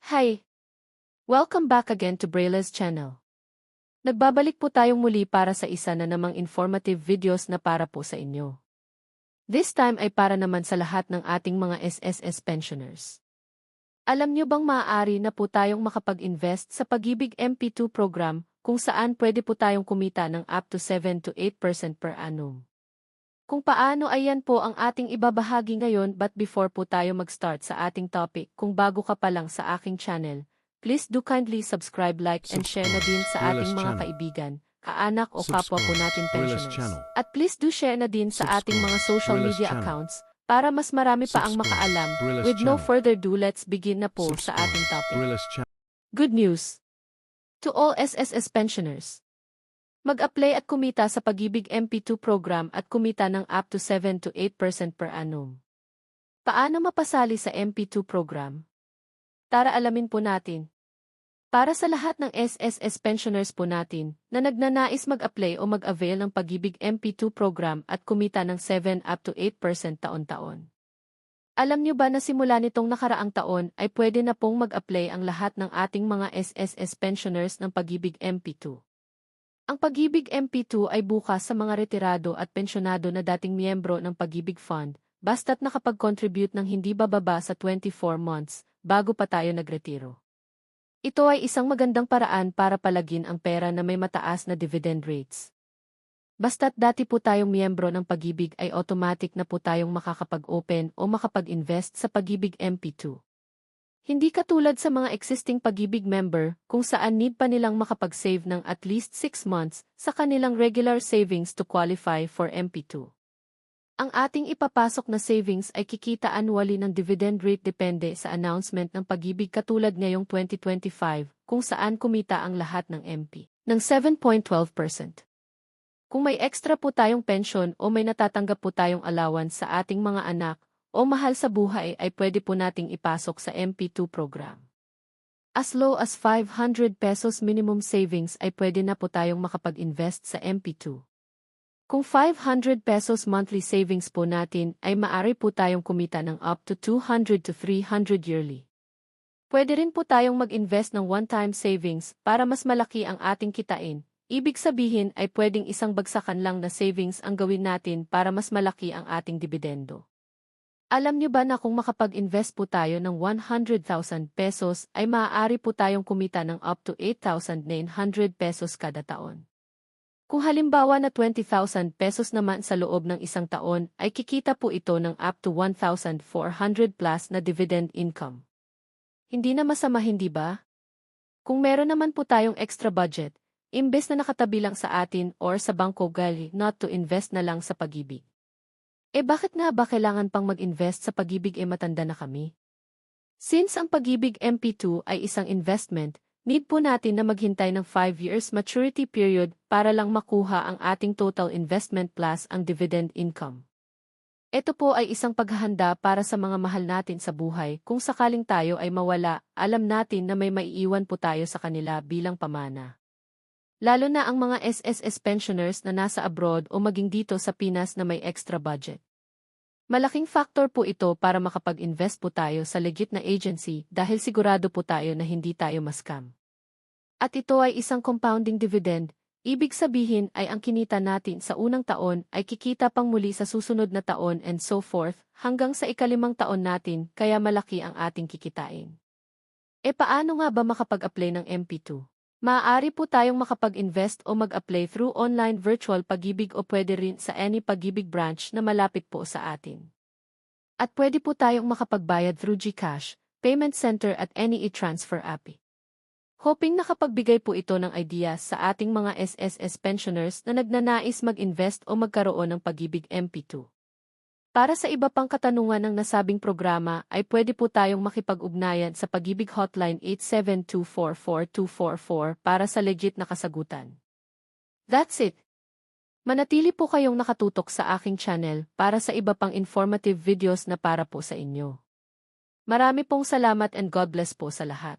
Hi! Welcome back again to Brayla's channel. Nagbabalik po tayong muli para sa isa na namang informative videos na para po sa inyo. This time ay para naman sa lahat ng ating mga SSS pensioners. Alam nyo bang maaari na po tayong makapag-invest sa Pag-ibig MP2 program kung saan pwede po tayong kumita ng up to 7 to 8% per annum? Kung paano ay yan po ang ating ibabahagi ngayon, but before po tayo mag-start sa ating topic, kung bago ka pa lang sa aking channel, please do kindly subscribe, like, and share na din sa ating mga kaibigan, kaanak o kapwa po natin pensioners. At please do share na din sa ating mga social media accounts para mas marami pa ang makaalam. With no further ado, let's begin na po sa ating topic. Good news to all SSS pensioners. Mag-apply at kumita sa Pag-ibig MP2 program at kumita ng up to 7 to 8% per annum. Paano mapasali sa MP2 program? Tara alamin po natin. Para sa lahat ng SSS pensioners po natin na nagnanais mag-apply o mag-avail ng Pag-ibig MP2 program at kumita ng 7 up to 8% taon-taon. Alam nyo ba na simula nitong nakaraang taon ay pwede na pong mag-apply ang lahat ng ating mga SSS pensioners ng Pag-ibig MP2? Ang Pag-ibig MP2 ay bukas sa mga retirado at pensyonado na dating miyembro ng Pag-ibig Fund, basta't nakapag-contribute ng hindi bababa sa 24 months bago pa tayo nagretiro. Ito ay isang magandang paraan para palagin ang pera na may mataas na dividend rates. Basta't dati po tayong miyembro ng Pag-ibig ay automatic na po tayong makakapag-open o makapag-invest sa Pag-ibig MP2. Hindi katulad sa mga existing Pag-ibig member kung saan need pa nilang makapag-save ng at least 6 months sa kanilang regular savings to qualify for MP2. Ang ating ipapasok na savings ay kikita annually ng dividend rate depende sa announcement ng Pag-ibig katulad ngayong 2025 kung saan kumita ang lahat ng MP ng 7.12%. Kung may extra po tayong pension o may natatanggap po tayong allowance sa ating mga anak o mahal sa buhay ay pwede po nating ipasok sa MP2 program. As low as 500 pesos minimum savings ay pwede na po tayong makapag-invest sa MP2. Kung 500 pesos monthly savings po natin ay maaari po tayong kumita ng up to 200 to 300 yearly. Pwede rin po tayong mag-invest ng one-time savings para mas malaki ang ating kitain. Ibig sabihin ay pwedeng isang bagsakan lang na savings ang gawin natin para mas malaki ang ating dibidendo. Alam nyo ba na kung makapag-invest po tayo ng 100,000 pesos ay maaari po tayong kumita ng up to 8,900 pesos kada taon? Kung halimbawa na 20,000 pesos naman sa loob ng isang taon ay kikita po ito ng up to 1,400 plus na dividend income. Hindi na masama, hindi ba? Kung meron naman po tayong extra budget, imbes na nakatabi lang sa atin or sa bangko gali not to invest na lang sa Pag-ibig. Bakit nga ba kailangan pang mag-invest sa Pag-ibig matanda na kami? Since ang Pag-ibig MP2 ay isang investment, need po natin na maghintay ng 5 years maturity period para lang makuha ang ating total investment plus ang dividend income. Ito po ay isang paghahanda para sa mga mahal natin sa buhay kung sakaling tayo ay mawala, alam natin na may maiiwan po tayo sa kanila bilang pamana. Lalo na ang mga SSS pensioners na nasa abroad o maging dito sa Pinas na may extra budget. Malaking factor po ito para makapag-invest po tayo sa legit na agency dahil sigurado po tayo na hindi tayo ma-scam. At ito ay isang compounding dividend, ibig sabihin ay ang kinita natin sa unang taon ay kikita pang muli sa susunod na taon and so forth hanggang sa ika-5 taon natin kaya malaki ang ating kikitain. Paano nga ba makapag-apply ng MP2? Maaari po tayong makapag-invest o mag-apply through online virtual Pag-ibig o pwede rin sa any Pag-ibig branch na malapit po sa atin. At pwede po tayong makapagbayad through GCash, Payment Center at any e-transfer app. Hoping nakapagbigay po ito ng idea sa ating mga SSS pensioners na nagnanais mag-invest o magkaroon ng Pag-ibig MP2. Para sa iba pang katanungan ng nasabing programa ay pwede po tayong makipag-ugnayan sa Pag-ibig Hotline 87244-244 para sa legit na kasagutan. That's it! Manatili po kayong nakatutok sa aking channel para sa iba pang informative videos na para po sa inyo. Marami pong salamat and God bless po sa lahat.